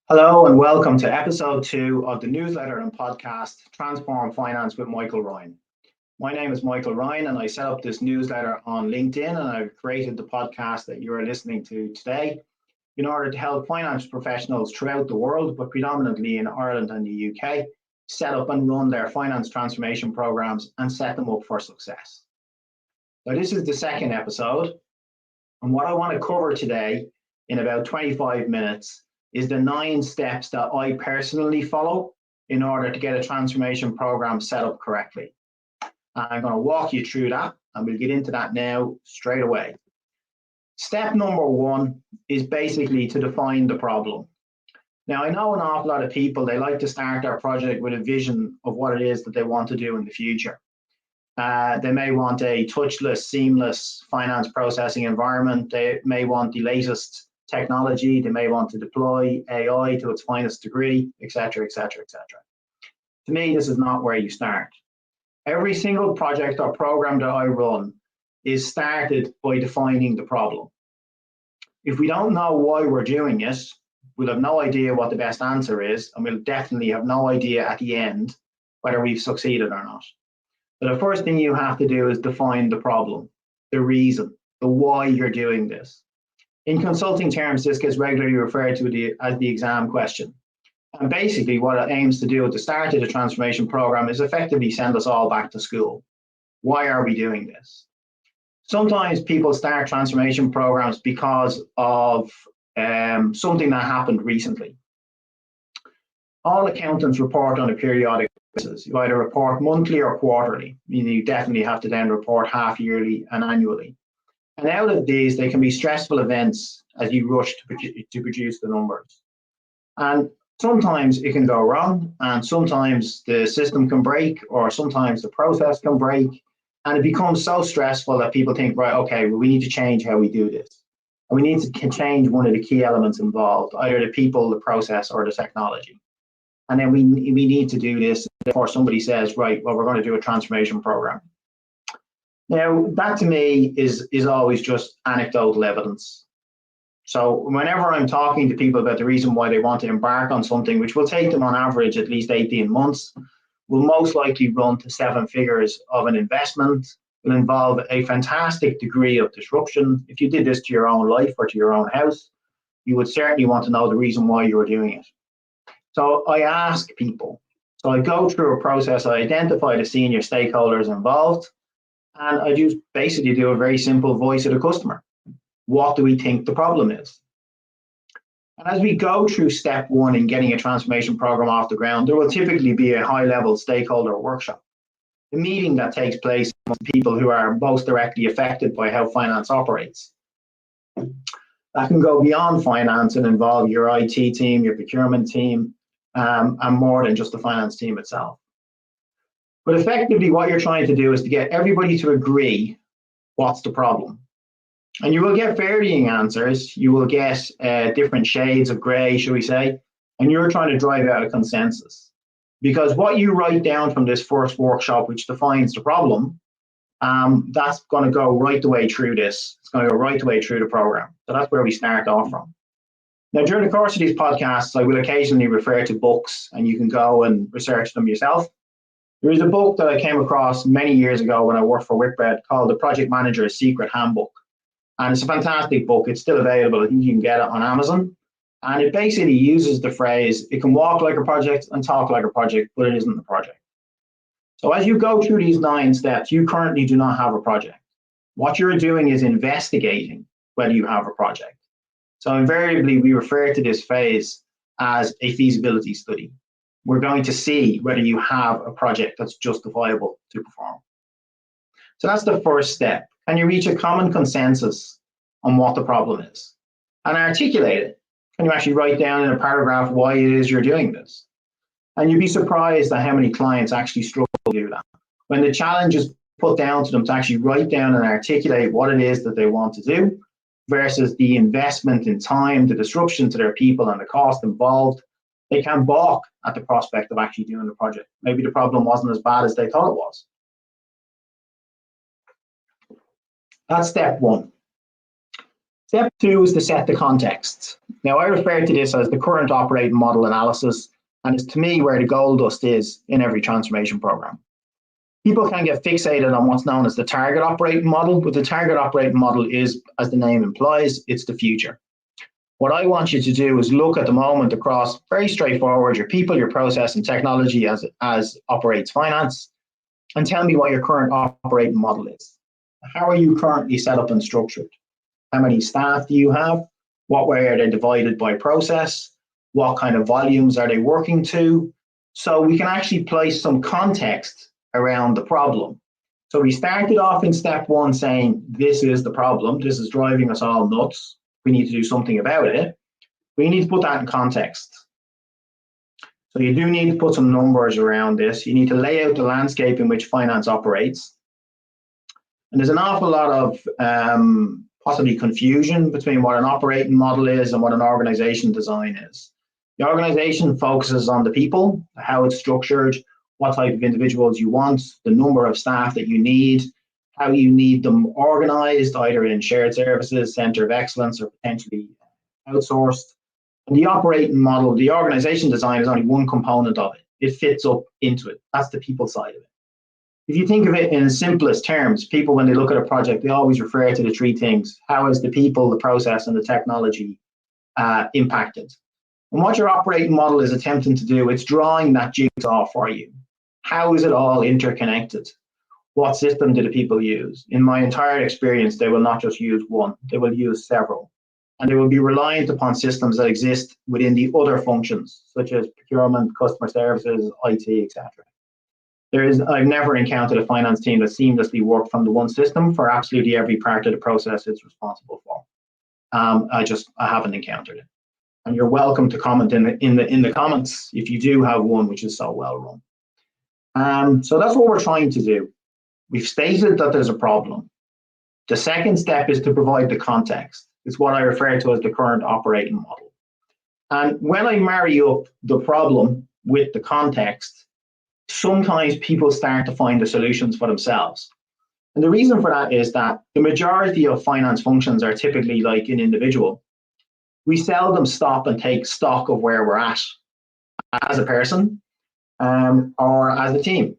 Hello and welcome to episode 2 of the newsletter and podcast Transform Finance with Michael Ryan. My name is Michael Ryan and I set up this newsletter on LinkedIn, and I've created the podcast that you are listening to today in order to help finance professionals throughout the world, but predominantly in Ireland and the UK, set up and run their finance transformation programs and set them up for success. So this is the second episode, and what I want to cover today in about 25 minutes is the 9 steps that I personally follow in order to get a transformation program set up correctly. And I'm going to walk you through that, and we'll get into that now straight away. Step number 1 is basically to define the problem. Now, I know an awful lot of people, they like to start their project with a vision of what it is that they want to do in the future. They may want a touchless, seamless finance processing environment. They may want the latest technology. They may want to deploy AI to its finest degree, etc., etc., etc. To me, this is not where you start. Every single project or program that I run is started by defining the problem. If we don't know why we're doing it, we'll have no idea what the best answer is, and we'll definitely have no idea at the end whether we've succeeded or not. So the first thing you have to do is define the problem, the reason, the why you're doing this. In consulting terms, this gets regularly referred to as the exam question. And basically what it aims to do at the start of the transformation program is effectively send us all back to school. Why are we doing this? Sometimes people start transformation programs because of something that happened recently. All accountants report on a periodic basis. You either report monthly or quarterly, meaning you definitely have to then report half yearly and annually. And out of these, they can be stressful events as you rush to produce the numbers. And sometimes it can go wrong, and sometimes the system can break, or sometimes the process can break, and it becomes so stressful that people think, right, okay, well, we need to change how we do this. And we need to change one of the key elements involved, either the people, the process, or the technology. And then we need to do this before somebody says, right, well, we're going to do a transformation program. Now, that to me is always just anecdotal evidence. So whenever I'm talking to people about the reason why they want to embark on something, which will take them on average at least 18 months, will most likely run to 7 figures of an investment, will involve a fantastic degree of disruption. If you did this to your own life or to your own house, you would certainly want to know the reason why you were doing it. So I ask people. So I go through a process, I identify the senior stakeholders involved, and I just basically do a very simple voice of the customer. What do we think the problem is? And as we go through step 1 in getting a transformation program off the ground, there will typically be a high-level stakeholder workshop, a meeting that takes place among people who are most directly affected by how finance operates. That can go beyond finance and involve your IT team, your procurement team, and more than just the finance team itself. But effectively, what you're trying to do is to get everybody to agree what's the problem. And you will get varying answers. You will get different shades of grey, shall we say, and you're trying to drive out a consensus. Because what you write down from this first workshop, which defines the problem, that's going to go right the way through this. It's going to go right the way through the program. So that's where we start off from. Now, during the course of these podcasts, I will occasionally refer to books, and you can go and research them yourself. There is a book that I came across many years ago when I worked for Whitbread called The Project Manager's Secret Handbook. And it's a fantastic book. It's still available. I think you can get it on Amazon. And it basically uses the phrase, it can walk like a project and talk like a project, but it isn't a project. So as you go through these 9 steps, you currently do not have a project. What you're doing is investigating whether you have a project. So invariably, we refer to this phase as a feasibility study. We're going to see whether you have a project that's justifiable to perform. So that's the first step. Can you reach a common consensus on what the problem is and articulate it? Can you actually write down in a paragraph why it is you're doing this? And you'd be surprised at how many clients actually struggle to do that. When the challenge is put down to them to actually write down and articulate what it is that they want to do versus the investment in time, the disruption to their people and the cost involved, they can balk at the prospect of actually doing the project. Maybe the problem wasn't as bad as they thought it was. That's step 1. Step 2 is to set the context. Now, I refer to this as the current operating model analysis, and it's to me where the gold dust is in every transformation program. People can get fixated on what's known as the target operating model, but the target operating model is, as the name implies, it's the future. What I want you to do is look at the moment across, very straightforward, your people, your process, and technology as operates finance, and tell me what your current operating model is. How are you currently set up and structured? How many staff do you have? What way are they divided by process? What kind of volumes are they working to? So we can actually place some context around the problem. So we started off in step one saying, this is the problem. This is driving us all nuts. We need to do something about it. We need to put that in context. So you do need to put some numbers around this. You need to lay out the landscape in which finance operates. And there's an awful lot of possibly confusion between what an operating model is and what an organization design is. The organization focuses on the people, how it's structured, what type of individuals you want, the number of staff that you need, how you need them organized, either in shared services, center of excellence, or potentially outsourced. And the operating model, the organization design is only one component of it. It fits up into it. That's the people side of it. If you think of it in simplest terms, people, when they look at a project, they always refer to the three things. How is the people, the process, and the technology impacted? And what your operating model is attempting to do, it's drawing that jigsaw for you. How is it all interconnected? What system do the people use? In my entire experience, they will not just use one, they will use several. And they will be reliant upon systems that exist within the other functions, such as procurement, customer services, IT, etc. I've never encountered a finance team that seamlessly worked from the one system for absolutely every part of the process it's responsible for. I haven't encountered it. And you're welcome to comment in the comments if you do have one which is so well run. So that's what we're trying to do. We've stated that there's a problem. The second step is to provide the context. It's what I refer to as the current operating model. And when I marry up the problem with the context, sometimes people start to find the solutions for themselves. And the reason for that is that the majority of finance functions are typically like an individual. We seldom stop and take stock of where we're at as a person or as a team.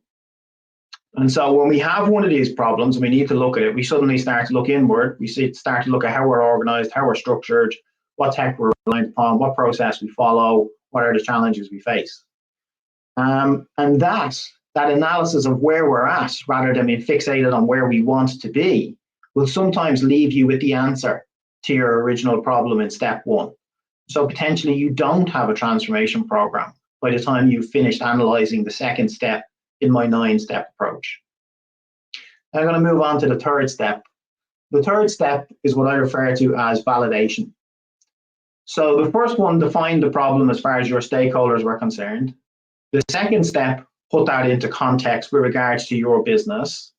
And so when we have one of these problems and we need to look at it, we suddenly start to look inward. We start to look at how we're organized, how we're structured, what tech we're reliant upon, what process we follow, what are the challenges we face. And that analysis of where we're at, rather than being fixated on where we want to be, will sometimes leave you with the answer to your original problem in step one. So potentially you don't have a transformation program by the time you've finished analyzing the second step in my 9-step approach. I'm going to move on to the third step. The third step is what I refer to as validation. So the first one, define the problem as far as your stakeholders were concerned. The second step, put that into context with regards to your business.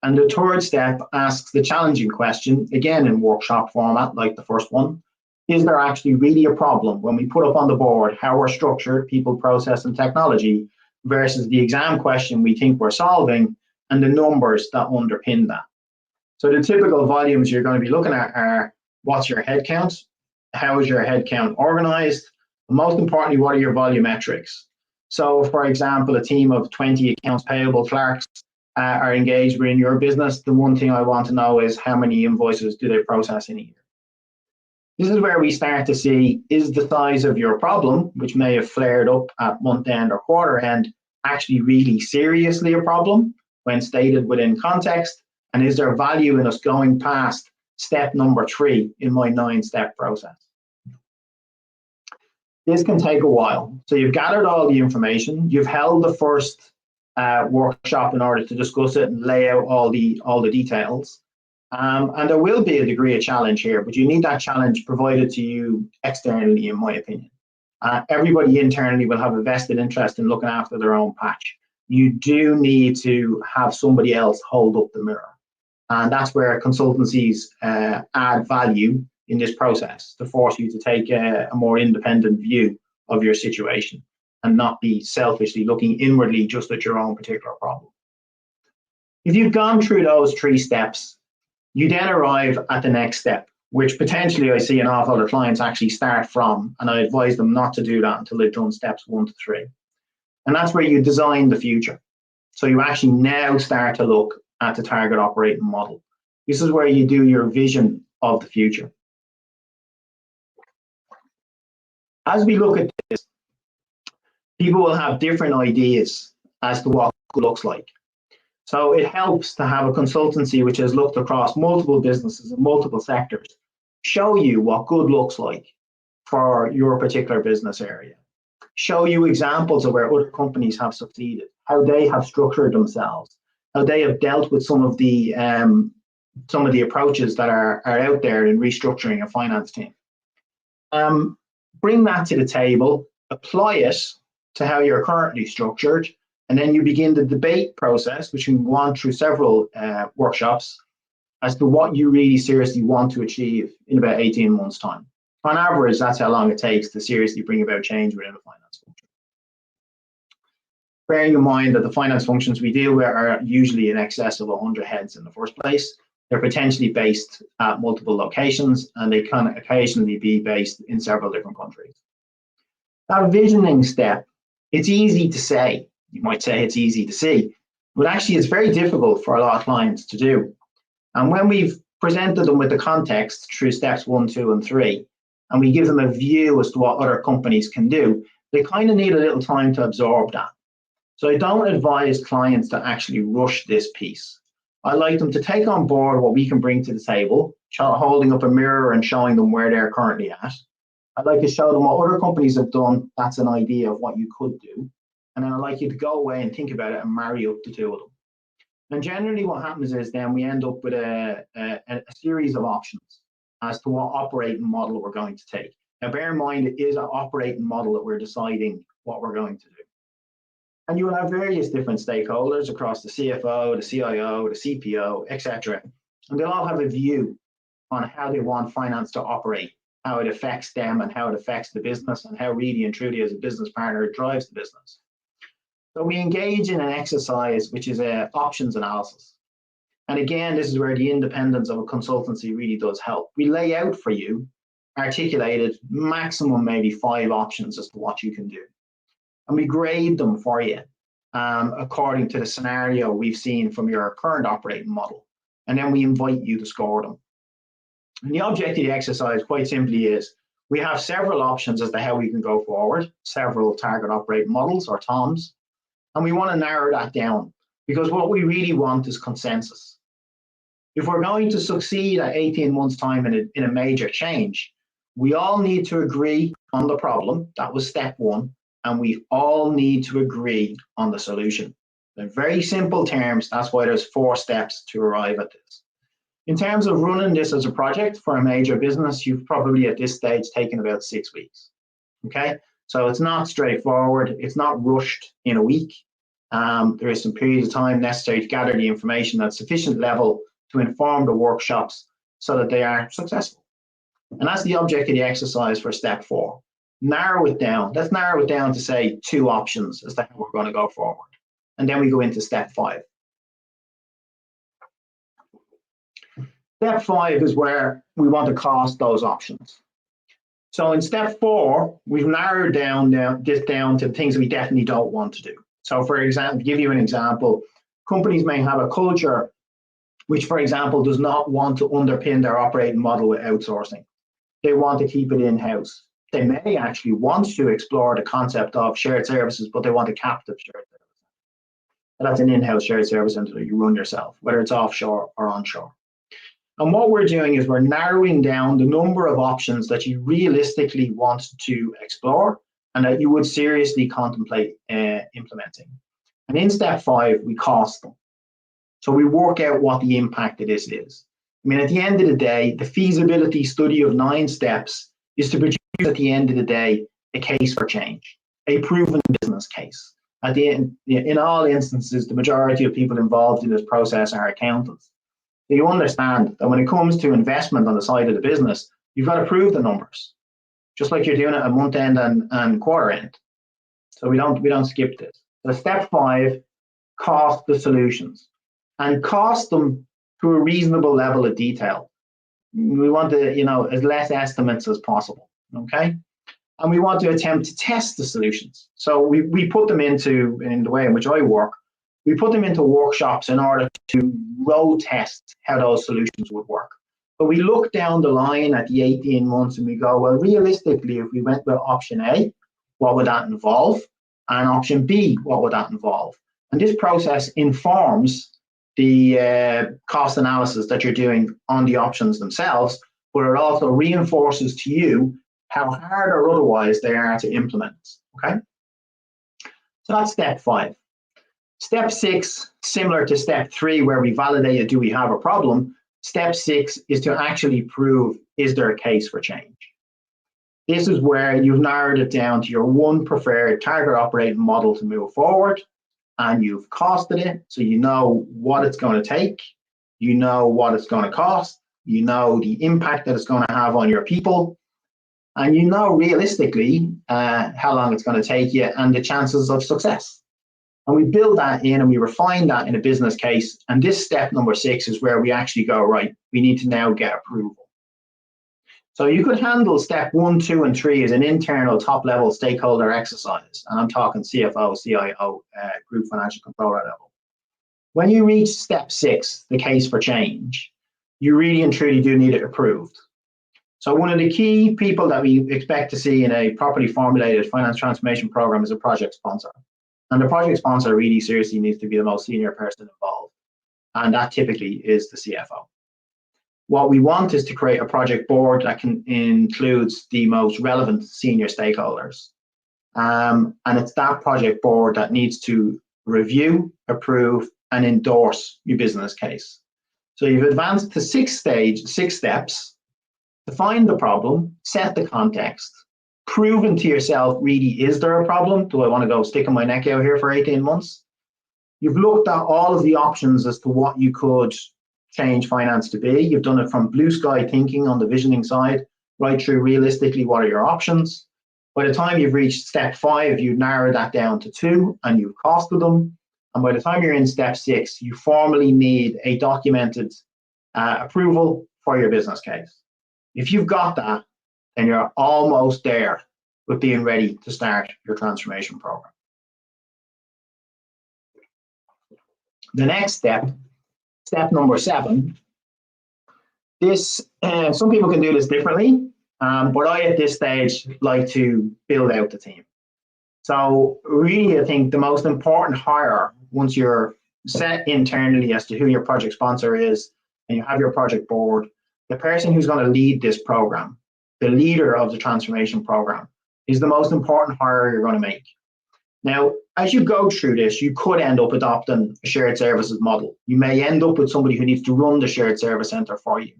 And the third step asks the challenging question, again in workshop format like the first one, is there actually really a problem when we put up on the board how we're structured, people, process, and technology, versus the exam question we think we're solving and the numbers that underpin that. So the typical volumes you're going to be looking at are, what's your headcount? How is your headcount organized? And most importantly, what are your volumetrics? So for example, a team of 20 accounts payable clerks are engaged within your business. The one thing I want to know is how many invoices do they process in a year? This is where we start to see, is the size of your problem, which may have flared up at month end or quarter end, actually really seriously a problem when stated within context? And is there value in us going past step number 3 in my 9-step process? This can take a while. So you've gathered all the information, you've held the first workshop in order to discuss it and lay out all the details. And there will be a degree of challenge here, but you need that challenge provided to you externally, in my opinion. Everybody internally will have a vested interest in looking after their own patch. You do need to have somebody else hold up the mirror. And that's where consultancies add value in this process, to force you to take a more independent view of your situation and not be selfishly looking inwardly just at your own particular problem. If you've gone through those 3 steps, you then arrive at the next step, which potentially I see an awful lot of clients actually start from, and I advise them not to do that until they've done steps 1 to 3. And that's where you design the future. So you actually now start to look at the target operating model. This is where you do your vision of the future. As we look at this, people will have different ideas as to what good looks like. So it helps to have a consultancy which has looked across multiple businesses and multiple sectors, show you what good looks like for your particular business area, show you examples of where other companies have succeeded, how they have structured themselves, how they have dealt with some of the approaches that are out there in restructuring a finance team. Bring that to the table, apply it to how you're currently structured, and then you begin the debate process, which you can go on through several workshops, as to what you really seriously want to achieve in about 18 months' time. On average, that's how long it takes to seriously bring about change within a finance function. Bearing in mind that the finance functions we deal with are usually in excess of 100 heads in the first place. They're potentially based at multiple locations, and they can occasionally be based in several different countries. That visioning step, it's easy to say. You might say it's easy to see, but actually it's very difficult for a lot of clients to do. And when we've presented them with the context through steps 1, 2, and 3, and we give them a view as to what other companies can do, they kind of need a little time to absorb that. So I don't advise clients to actually rush this piece. I like them to take on board what we can bring to the table, holding up a mirror and showing them where they're currently at. I'd like to show them what other companies have done. That's an idea of what you could do. And then I'd like you to go away and think about it and marry up the two of them. And generally what happens is then we end up with a series of options as to what operating model we're going to take. Now bear in mind, it is an operating model that we're deciding what we're going to do. And you will have various different stakeholders across the CFO, the CIO, the CPO, etc. And they'll all have a view on how they want finance to operate, how it affects them and how it affects the business, and how really and truly as a business partner it drives the business. So we engage in an exercise which is an options analysis. And again, this is where the independence of a consultancy really does help. We lay out for you, articulated maximum maybe 5 options as to what you can do. And we grade them for you according to the scenario we've seen from your current operating model. And then we invite you to score them. And the object of the exercise quite simply is, we have several options as to how we can go forward, several target operating models or TOMs, and we want to narrow that down, because what we really want is consensus. If we're going to succeed at 18 months' time in a major change, we all need to agree on the problem. That was step 1. And we all need to agree on the solution. In very simple terms, that's why there's 4 steps to arrive at this. In terms of running this as a project for a major business, you've probably at this stage taken about 6 weeks. Okay, so it's not straightforward. It's not rushed in a week. There is some period of time necessary to gather the information at sufficient level to inform the workshops so that they are successful. And that's the object of the exercise for step 4. Narrow it down. Let's narrow it down to say 2 options as to how we're going to go forward. And then we go into step 5. Step 5 is where we want to cost those options. So in step 4, we've narrowed this down to things we definitely don't want to do. So for example, to give you an example, companies may have a culture which, for example, does not want to underpin their operating model with outsourcing. They want to keep it in-house. They may actually want to explore the concept of shared services, but they want a captive shared service. And that's an in-house shared service center that you run yourself, whether it's offshore or onshore. And what we're doing is we're narrowing down the number of options that you realistically want to explore and that you would seriously contemplate implementing. And in step 5, we cost them. So we work out what the impact of this is. I mean, at the end of the day, the feasibility study of 9 steps is to produce at the end of the day a case for change, a proven business case. At the end, in all instances, the majority of people involved in this process are accountants. So you understand that when it comes to investment on the side of the business, you've got to prove the numbers, just like you're doing it at month end and quarter end. So we don't skip this. So step 5, cost the solutions and cost them to a reasonable level of detail. We want to, as less estimates as possible, okay? And we want to attempt to test the solutions. So we put them in the way in which I work, we put them into workshops in order to road test how those solutions would work. But we look down the line at the 18 months and we go, well, realistically, if we went with option A, what would that involve? And option B, what would that involve? And this process informs the cost analysis that you're doing on the options themselves, but it also reinforces to you how hard or otherwise they are to implement, okay? So that's step 5. Step 6, similar to step 3, where we validated, do we have a problem? Step 6 is to actually prove, is there a case for change? This is where you've narrowed it down to your one preferred target operating model to move forward, and you've costed it, so you know what it's going to take, you know what it's going to cost, you know the impact that it's going to have on your people, and you know realistically how long it's going to take you and the chances of success. And we build that in and we refine that in a business case. And this step number 6 is where we actually go, right, we need to now get approval. So you could handle step 1, 2, and 3 as an internal top-level stakeholder exercise. And I'm talking CFO, CIO, group financial controller level. When you reach step 6, the case for change, you really and truly do need it approved. So one of the key people that we expect to see in a properly formulated finance transformation program is a project sponsor. And the project sponsor really seriously needs to be the most senior person involved. And that typically is the CFO. What we want is to create a project board that includes the most relevant senior stakeholders. And it's that project board that needs to review, approve, and endorse your business case. So you've advanced to 6 steps: define the problem, set the context, proven to yourself, really, is there a problem? Do I want to go sticking my neck out here for 18 months? You've looked at all of the options as to what you could change finance to be. You've done it from blue sky thinking on the visioning side, right through realistically, what are your options? By the time you've reached step 5, you've narrowed that down to 2 and you've costed them. And by the time you're in step 6, you formally need a documented approval for your business case. If you've got that, then you're almost there with being ready to start your transformation program. The next step, step number 7, this, some people can do this differently, but I at this stage like to build out the team. So really, I think the most important hire, once you're set internally as to who your project sponsor is and you have your project board, the person who's going to lead this program, the leader of the transformation program, is the most important hire you're going to make. Now, as you go through this, you could end up adopting a shared services model. You may end up with somebody who needs to run the shared service center for you.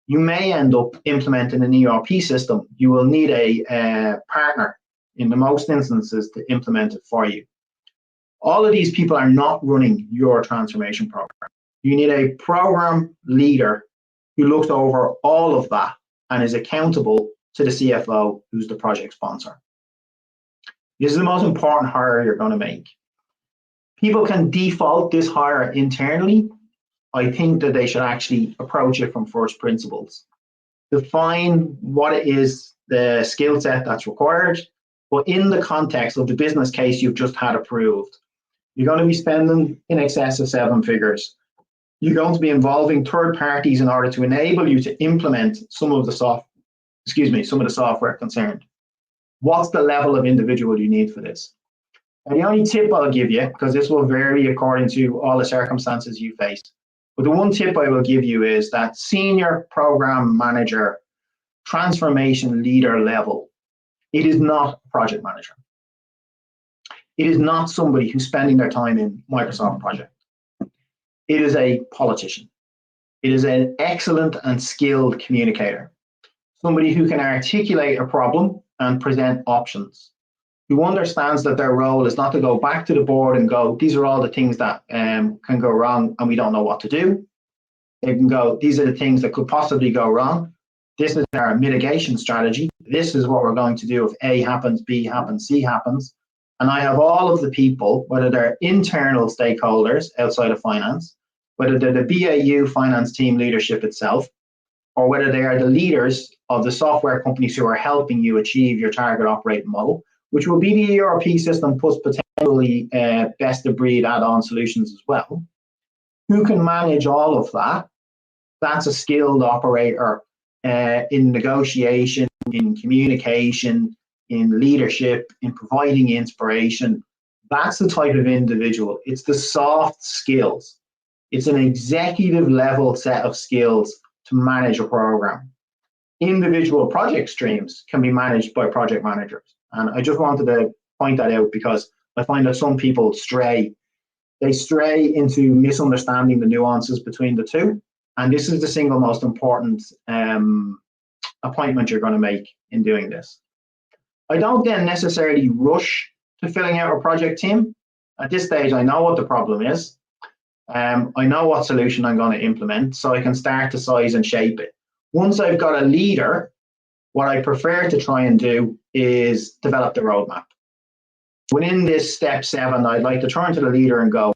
You may end up implementing an ERP system. You will need a partner in the most instances to implement it for you. All of these people are not running your transformation program. You need a program leader who looks over all of that and is accountable to the CFO, who's the project sponsor. This is the most important hire you're going to make. People can default this hire internally. I think that they should actually approach it from first principles. Define what it is, the skill set that's required, but in the context of the business case you've just had approved. You're going to be spending in excess of 7 figures. You're going to be involving third parties in order to enable you to implement some of the software concerned. What's the level of individual you need for this? And the only tip I'll give you, because this will vary according to all the circumstances you face, but the one tip I will give you is that senior program manager, transformation leader level, it is not a project manager. It is not somebody who's spending their time in Microsoft project. It is a politician. It is an excellent and skilled communicator. Somebody who can articulate a problem and present options, who understands that their role is not to go back to the board and go, these are all the things that can go wrong and we don't know what to do. They can go, these are the things that could possibly go wrong. This is our mitigation strategy. This is what we're going to do if A happens, B happens, C happens. And I have all of the people, whether they're internal stakeholders outside of finance, whether they're the BAU finance team leadership itself, or whether they are the leaders of the software companies who are helping you achieve your target operating model, which will be the ERP system plus potentially best of breed add-on solutions as well. Who can manage all of that? That's a skilled operator in negotiation, in communication, in leadership, in providing inspiration. That's the type of individual. It's the soft skills. It's an executive level set of skills to manage a program. Individual project streams can be managed by project managers. And I just wanted to point that out because I find that some people stray. They stray into misunderstanding the nuances between the two. And this is the single most important appointment you're going to make in doing this. I don't then necessarily rush to filling out a project team. At this stage, I know what the problem is. I know what solution I'm going to implement, so I can start to size and shape it. Once I've got a leader, what I prefer to try and do is develop the roadmap. Within this step 7, I'd like to turn to the leader and go,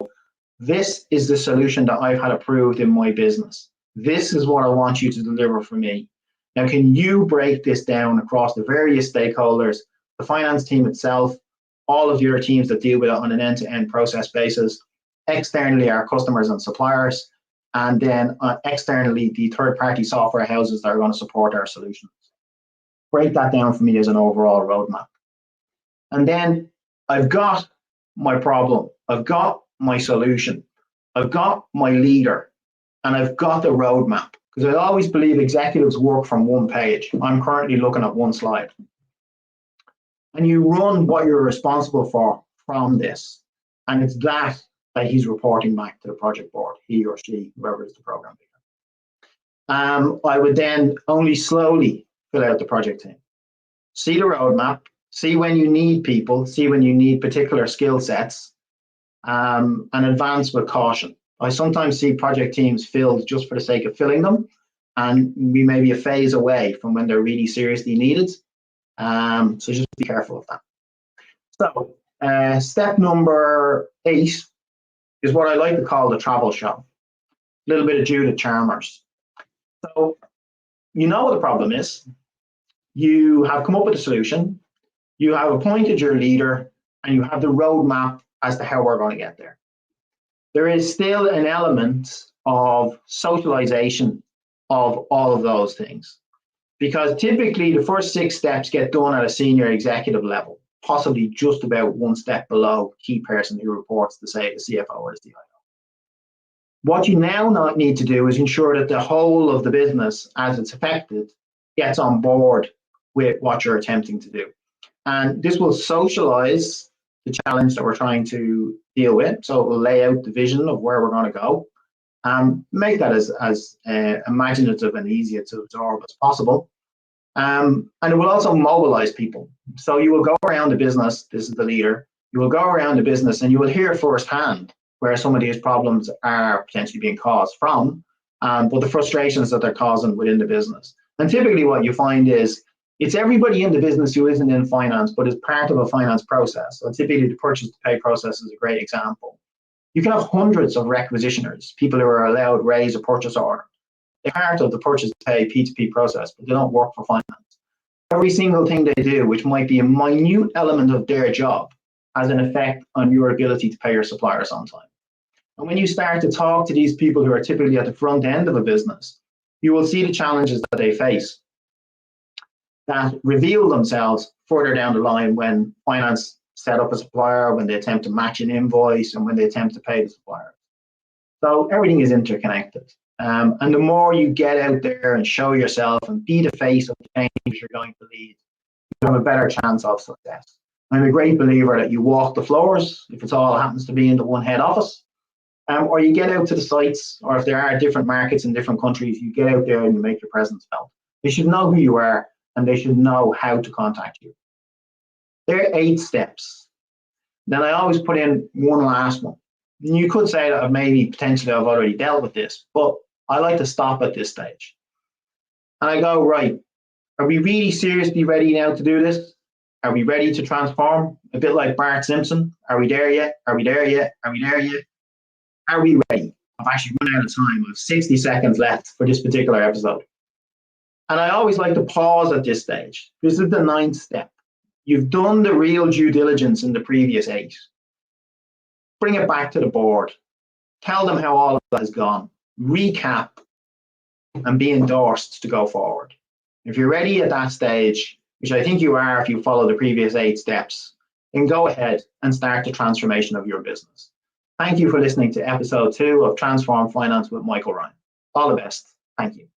this is the solution that I've had approved in my business. This is what I want you to deliver for me. Now, can you break this down across the various stakeholders, the finance team itself, all of your teams that deal with it on an end-to-end process basis, externally our customers and suppliers, and then externally the third-party software houses that are going to support our solutions. Break that down for me as an overall roadmap. And then I've got my problem, I've got my solution, I've got my leader, and I've got the roadmap. Because I always believe executives work from one page. I'm currently looking at one slide. And you run what you're responsible for from this. And it's that he's reporting back to the project board, he or she, whoever is the program leader. I would then only slowly fill out the project team. See the roadmap, see when you need people, see when you need particular skill sets, and advance with caution. I sometimes see project teams filled just for the sake of filling them, and we may be a phase away from when they're really seriously needed. So just be careful of that. So step number 8 is what I like to call the travel show. A little bit of Judith Chalmers. So you know what the problem is. You have come up with a solution. You have appointed your leader, and you have the roadmap as to how we're going to get there. There is still an element of socialization of all of those things, because typically the first 6 steps get done at a senior executive level, possibly just about one step below key person who reports to, say, the CFO or the CIO. What you now need to do is ensure that the whole of the business, as it's affected, gets on board with what you're attempting to do. And this will socialize the challenge that we're trying to deal with. So it will lay out the vision of where we're going to go, make that as imaginative and easy to absorb as possible. And it will also mobilize people. So you will go around the business, this is the leader, you will go around the business and you will hear firsthand where some of these problems are potentially being caused from, but the frustrations that they're causing within the business. And typically what you find is it's everybody in the business who isn't in finance, but is part of a finance process. So typically the purchase to pay process is a great example. You can have hundreds of requisitioners, people who are allowed to raise a purchase order. They're part of the purchase to pay P2P process, but they don't work for finance. Every single thing they do, which might be a minute element of their job, has an effect on your ability to pay your suppliers on time. And when you start to talk to these people who are typically at the front end of a business, you will see the challenges that they face that reveal themselves further down the line when finance set up a supplier, when they attempt to match an invoice, and when they attempt to pay the supplier. So everything is interconnected. And the more you get out there and show yourself and be the face of the change you're going to lead, you have a better chance of success. I'm a great believer that you walk the floors, if it all happens to be in the one head office, or you get out to the sites, or if there are different markets in different countries, you get out there and you make your presence felt. They should know who you are, and they should know how to contact you. There are 8 steps. Then I always put in one last one. And you could say that potentially I've already dealt with this, but I like to stop at this stage. And I go, right, are we really seriously ready now to do this? Are we ready to transform? A bit like Bart Simpson. Are we there yet? Are we there yet? Are we there yet? Are we ready? I've actually run out of time. I have 60 seconds left for this particular episode. And I always like to pause at this stage. This is the 9th step. You've done the real due diligence in the previous 8. Bring it back to the board. Tell them how all of that has gone. Recap and be endorsed to go forward. If you're ready at that stage, which I think you are if you follow the previous 8 steps, then go ahead and start the transformation of your business. Thank you for listening to episode 2 of Transform Finance with Michael Ryan. All the best. Thank you.